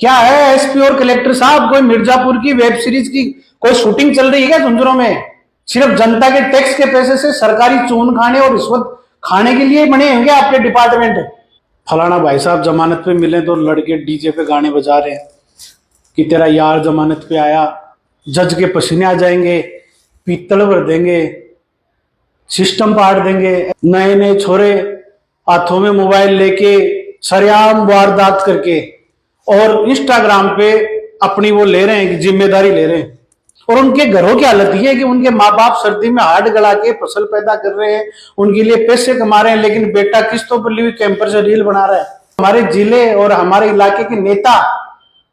क्या है एसपी और कलेक्टर साहब, कोई मिर्जापुर की वेब सीरीज की कोई शूटिंग चल रही है क्या झुंझुनों में? सिर्फ जनता के टैक्स के पैसे से सरकारी चून खाने और रिश्वत खाने के लिए बने होंगे आपके डिपार्टमेंट। फलाना भाई साहब जमानत पे मिले तो लड़के डीजे पे गाने बजा रहे हैं कि तेरा यार जमानत पे आया, जज के पसीने आ जाएंगे, पीतल भर देंगे, सिस्टम पाड़ देंगे। नए नए छोरे हाथों में मोबाइल लेके सरेआम वारदात करके और इंस्टाग्राम पे अपनी वो ले रहे हैं कि जिम्मेदारी ले रहे हैं। और उनके घरों की हालत ये है कि उनके माँ बाप सर्दी में हाथ गला के फसल पैदा कर रहे हैं, उनके लिए पैसे कमा रहे हैं, लेकिन बेटा किस्तों पर ली हुई कैंपर से रील बना रहा है। हमारे जिले और हमारे इलाके के नेता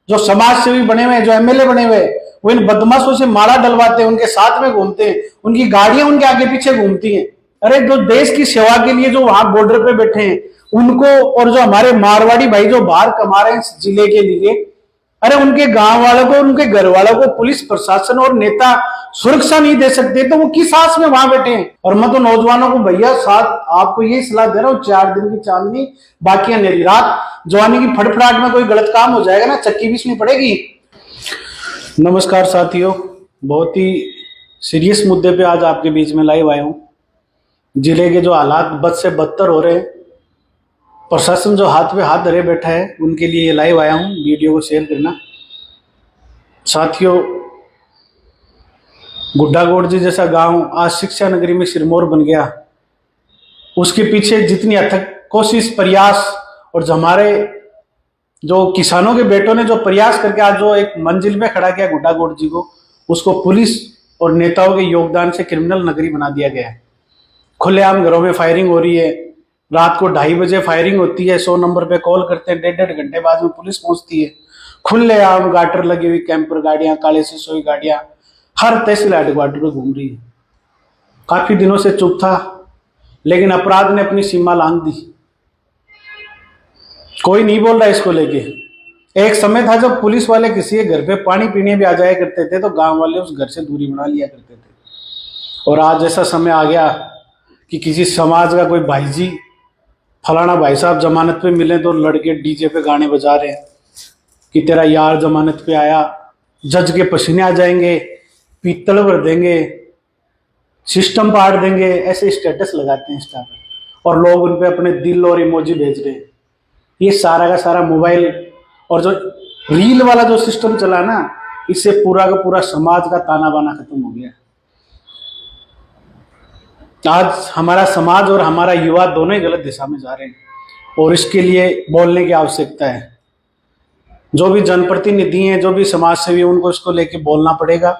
जो समाज सेवी बने हुए हैं, जो एमएलए बने हुए हैं, वो इन बदमाशों से माला डलवाते हैं, उनके साथ में घूमते हैं, उनकी गाड़ियां उनके आगे पीछे घूमती हैं। अरे जो देश की सेवा के लिए जो वहां बॉर्डर पे बैठे हैं उनको, और जो हमारे मारवाड़ी भाई जो बाहर कमा रहे हैं इस जिले के लिए, अरे उनके गांव वालों को, उनके घर वालों को पुलिस प्रशासन और नेता सुरक्षा नहीं दे सकते, तो वो किस आस में वहां बैठे हैं। और मैं तो नौजवानों को भैया साथ आपको यही सलाह दे रहा हूं, 4 दिन की चांदनी बाकी अंधेरी रात, जवानी की फटफड़ाहट में कोई गलत काम हो जाएगा ना, चक्की बीसनी पड़ेगी। नमस्कार साथियों, बहुत ही सीरियस मुद्दे पे आज आपके बीच में लाइव आया हूं। जिले के जो हालात बद से बदतर हो रहे हैं, प्रशासन जो हाथ पे हाथ धरे बैठा है, उनके लिए ये लाइव आया हूं। वीडियो को शेयर करना साथियों। गुड्डागोड़ जी जैसा गांव आज शिक्षा नगरी में सिरमौर बन गया, उसके पीछे जितनी अथक कोशिश, प्रयास, और जो हमारे जो किसानों के बेटों ने जो प्रयास करके आज जो एक मंजिल पे खड़ा किया गुड्डागोड़ जी को, उसको पुलिस और नेताओं के योगदान से क्रिमिनल नगरी बना दिया गया है। खुलेआम घरों में फायरिंग हो रही है, रात को 2:30 बजे फायरिंग होती है, 100 नंबर पे कॉल करते हैं, 1.5 घंटे बाद में पुलिस पहुंचती है। खुलेआम गाटर लगी हुई कैंपर गाड़ियां, काले शीशों की गाड़ियां हर तहसील हेडक्वार्टर पे घूम रही है। काफी दिनों से चुप था, लेकिन अपराध ने अपनी सीमा लांघ दी। कोई नहीं बोल रहा इसको लेके। एक समय था जब पुलिस वाले किसी के घर पे पानी पीने भी आ जाया करते थे तो गांव वाले उस घर से दूरी बना लिया करते थे। और आज ऐसा समय आ गया कि किसी समाज का कोई भाई जी, फलाना भाई साहब जमानत पे मिले तो लड़के डीजे पे गाने बजा रहे हैं कि तेरा यार जमानत पे आया, जज के पसीने आ जाएंगे, पीतल भर देंगे, सिस्टम पाड़ देंगे, ऐसे स्टेटस लगाते हैं इंस्टा पे, और लोग उन पे अपने दिल और इमोजी भेज रहे हैं। ये सारा का सारा मोबाइल और जो रील वाला जो सिस्टम चला ना, इससे पूरा का पूरा समाज का ताना बाना खत्म हो गया। आज हमारा समाज और हमारा युवा दोनों ही गलत दिशा में जा रहे हैं, और इसके लिए बोलने की आवश्यकता है। जो भी जनप्रतिनिधि हैं, जो भी समाज सेवी, उनको इसको लेके बोलना पड़ेगा।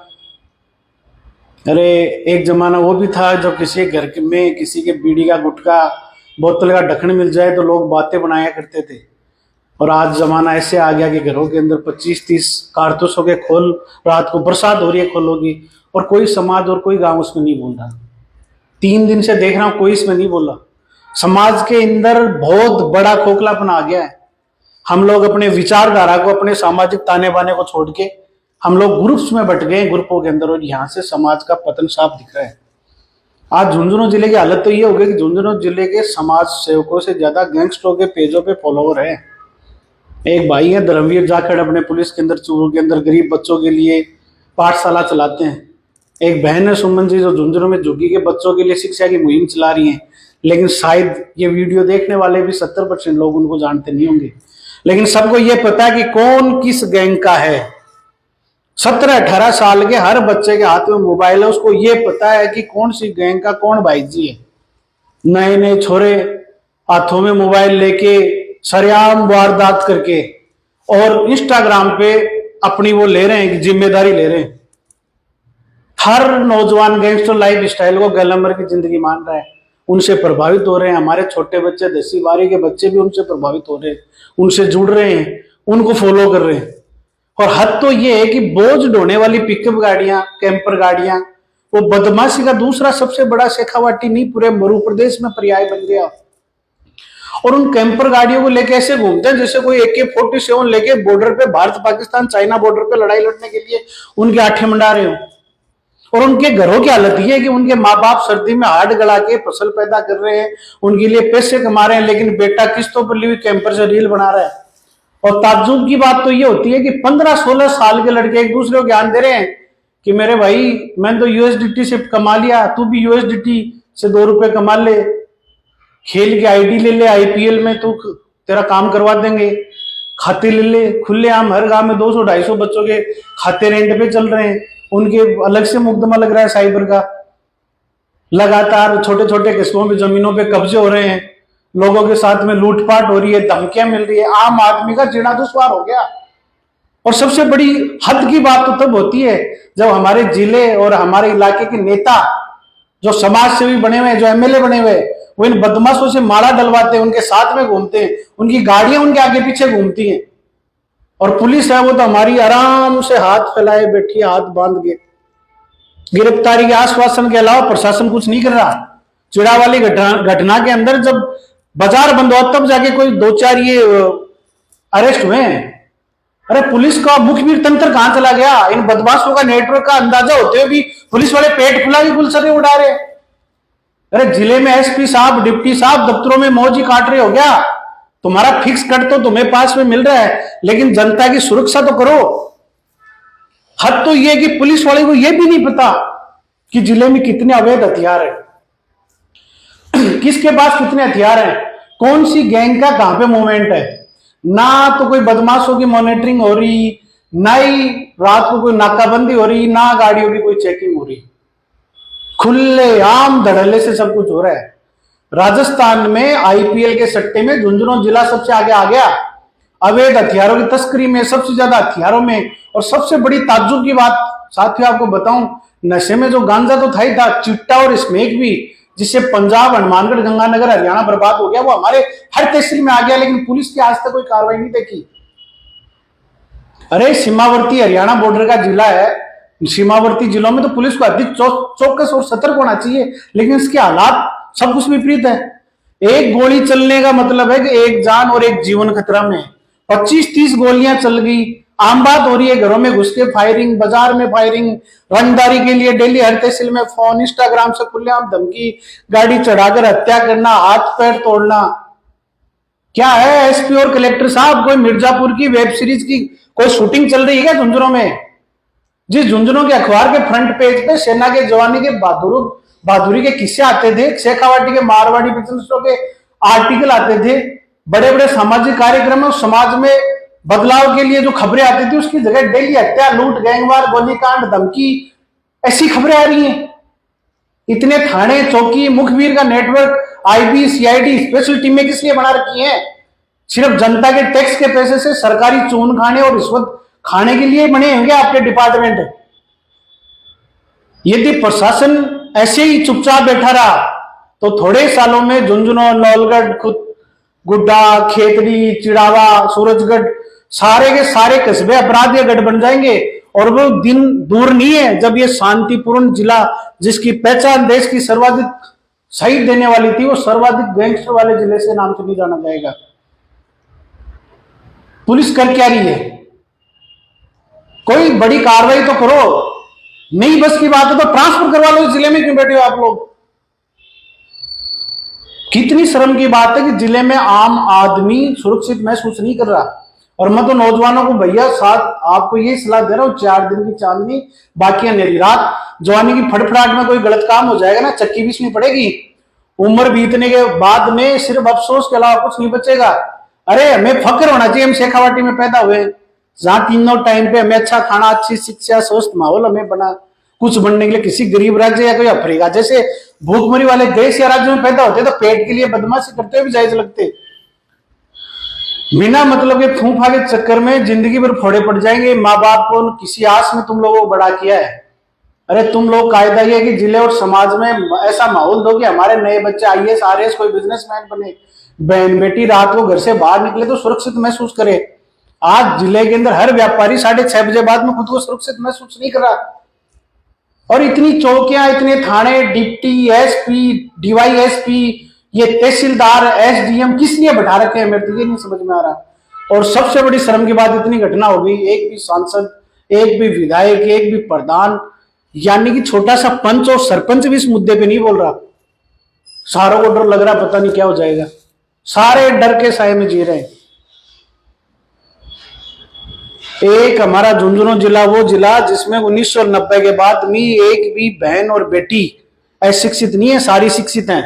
अरे एक जमाना वो भी था जब किसी के घर में किसी के बीड़ी का, गुटखा, बोतल का ढक्कन मिल जाए तो लोग बातें बनाया करते थे, और आज जमाना ऐसे आ गया कि घरों के अंदर 25-30 कारतूसों के खोल, रात को बरसात हो रही है खोलोगी, और कोई समाज और कोई गांव उसमें नहीं बोल रहा। 3 दिन से देख रहा हूं कोई इसमें नहीं बोला। समाज के अंदर बहुत बड़ा खोखलापन आ गया है। हम लोग अपने विचारधारा को, अपने सामाजिक ताने बाने को छोड़ के हम लोग ग्रुप्स में बट गए, ग्रुपों के अंदर, और यहाँ से समाज का पतन साफ दिख रहा है। आज झुंझुनू जिले की हालत तो ये हो गई कि झुंझुनू जिले के समाज सेवकों से ज्यादा गैंगस्टरों के पेजों पे फॉलोवर है। एक भाई है धर्मवीर जाखड़, अपने पुलिस के अंदर, चूरू के अंदर गरीब बच्चों के लिए पाठशाला चलाते हैं। एक बहन है सुमन जी, जो झुंझुनू में झुग्गी के बच्चों के लिए शिक्षा की मुहिम चला रही हैं। लेकिन शायद ये वीडियो देखने वाले भी 70% लोग उनको जानते नहीं होंगे, लेकिन सबको ये पता है कि कौन किस गैंग का है। 17-18 साल के हर बच्चे के हाथ में मोबाइल है, उसको ये पता है कि कौन सी गैंग का कौन भाई जी है। नए नए छोरे हाथों में मोबाइल लेके सरेआम वारदात करके और इंस्टाग्राम पे अपनी वो ले रहे हैं कि जिम्मेदारी ले रहे हैं। हर नौजवान गैंगस्टर लाइफ स्टाइल को गलंबर की जिंदगी मान रहा है, उनसे प्रभावित हो रहे हैं। हमारे छोटे बच्चे, 10वीं-12वीं के बच्चे भी उनसे प्रभावित हो रहे हैं, उनसे जुड़ रहे हैं, उनको फॉलो कर रहे हैं। और हद तो ये है कि बोझ ढोने वाली पिकअप गाड़ियां, कैंपर गाड़ियां, वो बदमाशी का दूसरा सबसे बड़ा शेखावाटी नहीं, पूरे मरु प्रदेश में पर्याय बन गया। और उन कैंपर गाड़ियों को लेके ऐसे घूमते हैं जैसे कोई AK-47 लेके बॉर्डर पे, भारत पाकिस्तान चाइना बॉर्डर पे लड़ाई लड़ने के लिए उनके आठे मंडा रहे हो। और उनके घरों की हालत ये है कि उनके माँ बाप सर्दी में हाथ गला के फसल पैदा कर रहे हैं, उनके लिए पैसे कमा रहे हैं, लेकिन बेटा किस्तों पर ली हुई कैंपर से रील बना रहा है। और ताज्जुब की बात तो ये होती है कि 15-16 साल के लड़के एक दूसरे को ज्ञान दे रहे हैं कि मेरे भाई मैंने तो यूएसडीटी से कमा लिया, तू भी यूएसडीटी से 2 रुपए कमा ले, खेल के आईडी ले ले, आईपीएल में तू तेरा काम करवा देंगे, खाते ले ले खुले आम। हर गांव में 200-250 बच्चों के खाते रेंट पे चल रहे हैं, उनके अलग से मुकदमा लग रहा है साइबर का। लगातार छोटे छोटे किस्मों में जमीनों पे कब्जे हो रहे हैं, लोगों के साथ में लूटपाट हो रही है, धमकियां मिल रही है, आम आदमी का जीना दुश्वार हो गया। और सबसे बड़ी हद की बात तो तब होती है जब हमारे जिले और हमारे इलाके के नेता जो समाज सेवी बने हुए हैं, जो एमएलए बने हुए हैं, वो इन बदमाशों से माला डलवाते हैं, उनके साथ में घूमते हैं, उनकी गाड़ियां उनके आगे पीछे घूमती हैं। और पुलिस है वो तो हमारी आराम से हाथ फैलाए बैठी है, हाथ बांध के। गिरफ्तारी के आश्वासन के अलावा प्रशासन कुछ नहीं कर रहा। चिड़ा वाली घटना के अंदर जब बाजार बंद हुआ तब जाके कोई 2-4 ये अरेस्ट हुए हैं। अरे पुलिस का मुखबिर तंत्र कहां चला गया? इन बदमाशों का नेटवर्क का अंदाजा होते हुए भी पुलिस वाले पेट खुला के गुलसरे उड़ा रहे। अरे जिले में एसपी साहब, डिप्टी साहब दफ्तरों में मौज ही काट रहे हो गया? तुम्हारा फिक्स कट तो तुम्हें पास में मिल रहा है, लेकिन जनता की सुरक्षा तो करो। हद तो यह कि पुलिस वाले को यह भी नहीं पता कि जिले में कितने अवैध हथियार हैं, किसके पास कितने हथियार हैं, कौन सी गैंग का कहां पे मूवमेंट है। ना तो कोई बदमाशों की मॉनिटरिंग हो रही, ना ही रात को कोई नाकाबंदी हो रही, ना गाड़ियों की कोई चेकिंग हो रही। खुले आम धड़ल्ले से सब कुछ हो रहा है। राजस्थान में आईपीएल के सट्टे में झुंझुनू जिला सबसे आगे आ गया, अवैध हथियारों की तस्करी में, सबसे ज्यादा हथियारों में। और सबसे बड़ी ताज्जुब की बात साथियों आपको बताऊं, नशे में जो गांजा तो था ही था, चिट्टा और स्मेक भी, जिससे पंजाब, हनुमानगढ़, गंगानगर, हरियाणा बर्बाद हो गया, वो हमारे हर तहसील में आ गया, लेकिन पुलिस की आज तक कोई कार्रवाई नहीं देखी। अरे सीमावर्ती हरियाणा बॉर्डर का जिला है, सीमावर्ती जिलों में तो पुलिस को अधिक चौकस और सतर्क होना चाहिए, लेकिन इसके हालात सब कुछ विपरीत है। एक गोली चलने का मतलब है कि एक जान और एक जीवन खतरा में। 25-30 गोलियां चल गई, आम बात हो रही है। घरों में घुस के फायरिंग, बाजार में फायरिंग, रंगदारी के लिए डेली हर तहसील में फोन, इंस्टाग्राम से खुलेआम धमकी, गाड़ी चढ़ाकर हत्या करना, हाथ पैर तोड़ना। क्या है एसपी और कलेक्टर साहब, कोई मिर्जापुर की वेब सीरीज की कोई शूटिंग चल रही है क्या झुंझुनू में? जिस झुंझुनू के अखबार के फ्रंट पेज पे सेना के जवानी के बहादुरी के किस्से आते थे, शेखावाटी के मारवाड़ी बिजनेसों के आर्टिकल आते थे, बड़े बड़े सामाजिक कार्यक्रम और समाज में बदलाव के लिए जो खबरें आती थी, उसकी जगह डेली हत्या, लूट, गैंगवार, गोलीकांड, धमकी, ऐसी खबरें आ रही हैं। इतने थाने, चौकी, मुखबिर का नेटवर्क, आईबी, सीआईडी, स्पेशल टीमें किस लिए बना रखी हैं? सिर्फ जनता के टैक्स के पैसे से सरकारी चून खाने और रिश्वत खाने के लिए बने होंगे आपके डिपार्टमेंट। यदि प्रशासन ऐसे ही चुपचाप बैठा रहा तो थोड़े सालों में झुंझुनू, नौलगढ़, गुड्डा, खेतड़ी, चिड़ावा, सूरजगढ़, सारे के सारे कस्बे अपराध के गढ़ बन जाएंगे। और वो दिन दूर नहीं है जब ये शांतिपूर्ण जिला, जिसकी पहचान देश की सर्वाधिक शहीद देने वाली थी, वो सर्वाधिक गैंगस्टर वाले जिले से नाम से नहीं जाना जाएगा। पुलिस कर क्या रही है? कोई बड़ी कार्रवाई तो करो। नहीं बस की बात है तो ट्रांसफर करवा लो। इस जिले में क्यों बैठे हो आप लोग? कितनी शर्म की बात है कि जिले में आम आदमी सुरक्षित महसूस नहीं कर रहा। और मैं तो नौजवानों को भैया साथ आपको ये सलाह दे रहा हूं, 4 दिन की चांदनी, बाकी अंधेरी रात। जवानी की फटफड़ाहट में कोई गलत काम हो जाएगा ना, चक्की बीसनी पड़ेगी। उम्र बीतने के बाद में सिर्फ अफसोस के अलावा कुछ नहीं बचेगा। अरे हमें फक्र होना चाहिए, हम शेखावाटी में पैदा हुए, जहां तीनों टाइम पे हमें अच्छा खाना, अच्छी शिक्षा, स्वस्थ माहौल हमें बना। कुछ बनने के लिए किसी गरीब राज्य या कोई अफ्रीका जैसे भूखमरी वाले देश या राज्यों में पैदा होते तो पेट के लिए बदमाशी करते हुए भी जायज लगते। बिना मतलब के फूफा के चक्कर में जिंदगी भर फोड़े पड़ जाएंगे। माँ बाप को किसी आस में तुम लोगों को बड़ा किया है। अरे तुम लोग कायदा ये कि जिले और समाज में ऐसा माहौल दो कि हमारे नए बच्चे आईएएस, आरएएस, कोई बिजनेसमैन बने, बहन बेटी रात को घर से बाहर निकले तो सुरक्षित महसूस करे। आज जिले के अंदर हर व्यापारी 6:30 बजे बाद में खुद को सुरक्षित महसूस नहीं कर रहा। और इतनी चौकियां, इतने थाने, डिप्टी, एसपी, डीवाईएसपी, ये तहसीलदार, एसडीएम किस लिए बैठा रखे हैं, मेरे तो ये नहीं समझ में आ रहा। और सबसे बड़ी शर्म की बात, इतनी घटना हो गई, एक भी सांसद, एक भी विधायक, एक भी प्रधान, यानी कि छोटा सा पंच और सरपंच भी इस मुद्दे पे नहीं बोल रहा। सारों को डर लग रहा पता नहीं क्या हो जाएगा। सारे डर के साए में जी रहे हैं। एक हमारा झुंझुनू जिला वो जिला जिसमें 1990 के बाद में एक भी बहन और बेटी अशिक्षित नहीं है, सारी शिक्षित हैं।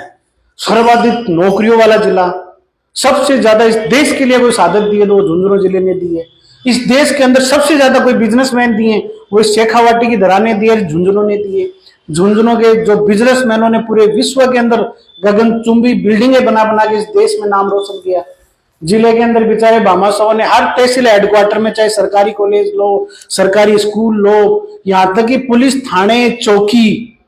सर्वाधिक नौकरियों वाला जिला, सबसे ज्यादा इस देश के लिए कोई साधन दिए तो वो झुंझुनू जिले ने दी है। इस देश के अंदर सबसे ज्यादा कोई बिजनेसमैन दिए वो शेखावाटी की धरा ने दिए, झुंझुनू ने दिए। झुंझुनू के जो बिजनेसमैनों ने पूरे विश्व के अंदर गगनचुंबी बिल्डिंगें बना बना के इस देश में नाम रोशन किया। जिले के अंदर बेचारे भामाशाहों ने हर तहसील हेडक्वार्टर में चाहे सरकारी कॉलेज लो, सरकारी स्कूल लो, यहां तक कि पुलिस थाने चौकी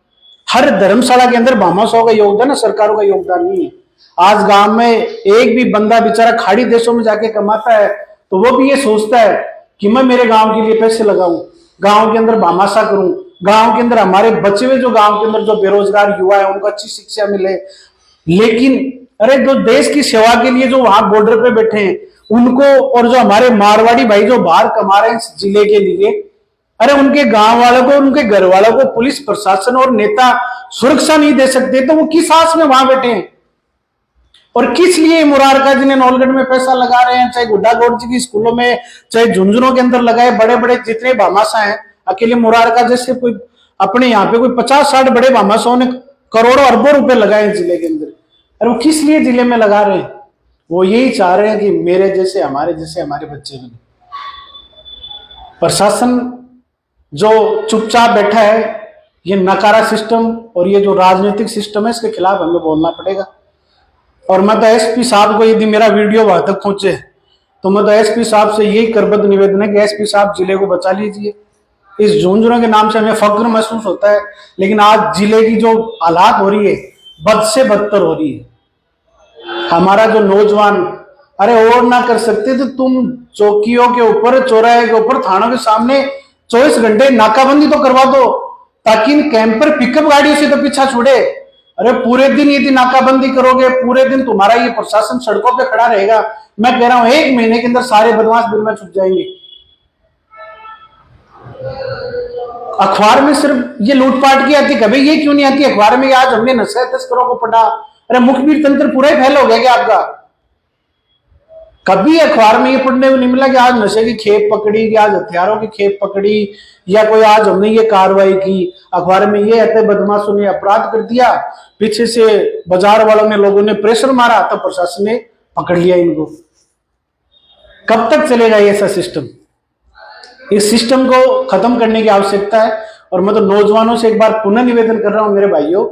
हर धर्मशाला के अंदर भामाशाहों का योगदान है, सरकारों का योगदान नहीं है। आज गांव में एक भी बंदा बेचारा खाड़ी देशों में जाके कमाता है तो वो भी ये सोचता है कि मैं मेरे गांव के लिए पैसे लगाऊं, गांव के अंदर भामाशाह करूं, गांव के अंदर हमारे बचे हुए जो गांव के अंदर जो बेरोजगार युवा है उनको अच्छी शिक्षा मिले। लेकिन अरे जो देश की सेवा के लिए जो वहां बॉर्डर पे बैठे हैं उनको, और जो हमारे मारवाड़ी भाई जो बाहर कमा रहे हैं इस जिले के लिए, अरे उनके गांव वालों को, उनके घर वालों को पुलिस प्रशासन और नेता सुरक्षा नहीं दे सकते तो वो किस आस में वहां बैठे हैं? और किस लिए मुरारका जी ने नौलगढ़ में पैसा लगा रहे हैं, चाहे गुड्डा गौड़ जी की स्कूलों में, चाहे झुंझुनू के अंदर लगाए, बड़े बड़े जितने भामाशाह हैं, अकेले मुरारका जैसे कोई अपने यहाँ पे कोई 50-60 बड़े भामाशाहों ने करोड़ों अरबों रुपए लगाए जिले के अंदर। अरे वो किस लिए जिले में लगा रहे हैं? वो यही चाह रहे हैं कि मेरे जैसे हमारे बच्चे बने। प्रशासन जो चुपचाप बैठा है, ये नकारा सिस्टम और ये जो राजनीतिक सिस्टम है इसके खिलाफ हमें बोलना पड़ेगा। और मैं तो एसपी साहब को, यदि मेरा वीडियो वहां तक पहुंचे तो मैं तो एसपी साहब से यही करबद्ध निवेदन है कि एसपी साहब जिले को बचा लीजिए। इस झुंझुनू के नाम से हमें फक्र महसूस होता है, लेकिन आज जिले की जो हालात हो रही है बद से बदतर हो रही है। हमारा जो नौजवान, अरे और ना कर सकते तो तुम चौकियों के ऊपर, चौराहे के ऊपर, थानों के सामने 24 घंटे नाकाबंदी तो करवा दो ताकि इन कैंपर पिकअप गाड़ियों से तो पीछा छुड़े। अरे पूरे दिन यदि नाकाबंदी करोगे, पूरे दिन तुम्हारा ये प्रशासन सड़कों पे खड़ा रहेगा, मैं कह रहा हूं 1 महीने के अंदर सारे बदमाश बिल में छुट जाएंगे। अखबार में सिर्फ ये लूटपाट की आती, कभी ये क्यों नहीं आती अखबार में आज हमने नशा तस्करों को पटा? अरे मुखबिर तंत्र पूरा ही फैल हो गया क्या आपका? कभी अखबार में ये पढ़ने को नहीं मिला कि आज नशे की खेप पकड़ी, कि आज हथियारों की खेप पकड़ी, या कोई आज हमने ये कार्रवाई की। अखबार में ये है बदमाशों ने अपराध कर दिया, पीछे से बाजार वालों ने, लोगों ने प्रेशर मारा तब प्रशासन ने पकड़ लिया इनको। कब तक चलेगा ये ऐसा सिस्टम? इस सिस्टम को खत्म करने की आवश्यकता है। और मैं तो नौजवानों से एक बार पुनः निवेदन कर रहा हूं, मेरे भाइयों,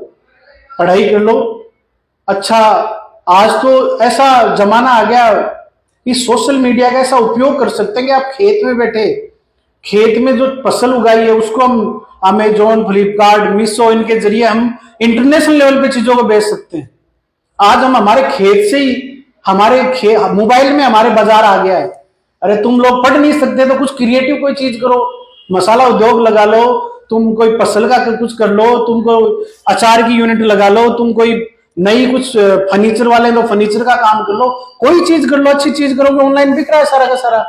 पढ़ाई कर लो। अच्छा, आज तो ऐसा जमाना आ गया, इस सोशल मीडिया का ऐसा उपयोग कर सकते हैं कि आप खेत में बैठे, खेत में जो फसल उगाई है उसको हम अमेजोन, फ्लिपकार्ट, मीशो, इनके जरिए हम इंटरनेशनल लेवल पे चीजों को बेच सकते हैं। आज हम हमारे खेत से ही, हमारे मोबाइल में हमारे बाजार आ गया है। अरे तुम लोग पढ़ नहीं सकते तो कुछ क्रिएटिव कोई चीज करो, मसाला उद्योग लगा लो, तुम कोई फसल का कुछ कर लो, तुम कोई अचार की यूनिट लगा लो, तुम कोई नई कुछ फर्नीचर वाले तो फर्नीचर का काम कर लो, कोई चीज कर लो, अच्छी चीज करोगे, ऑनलाइन बिक रहा है सारा का सारा।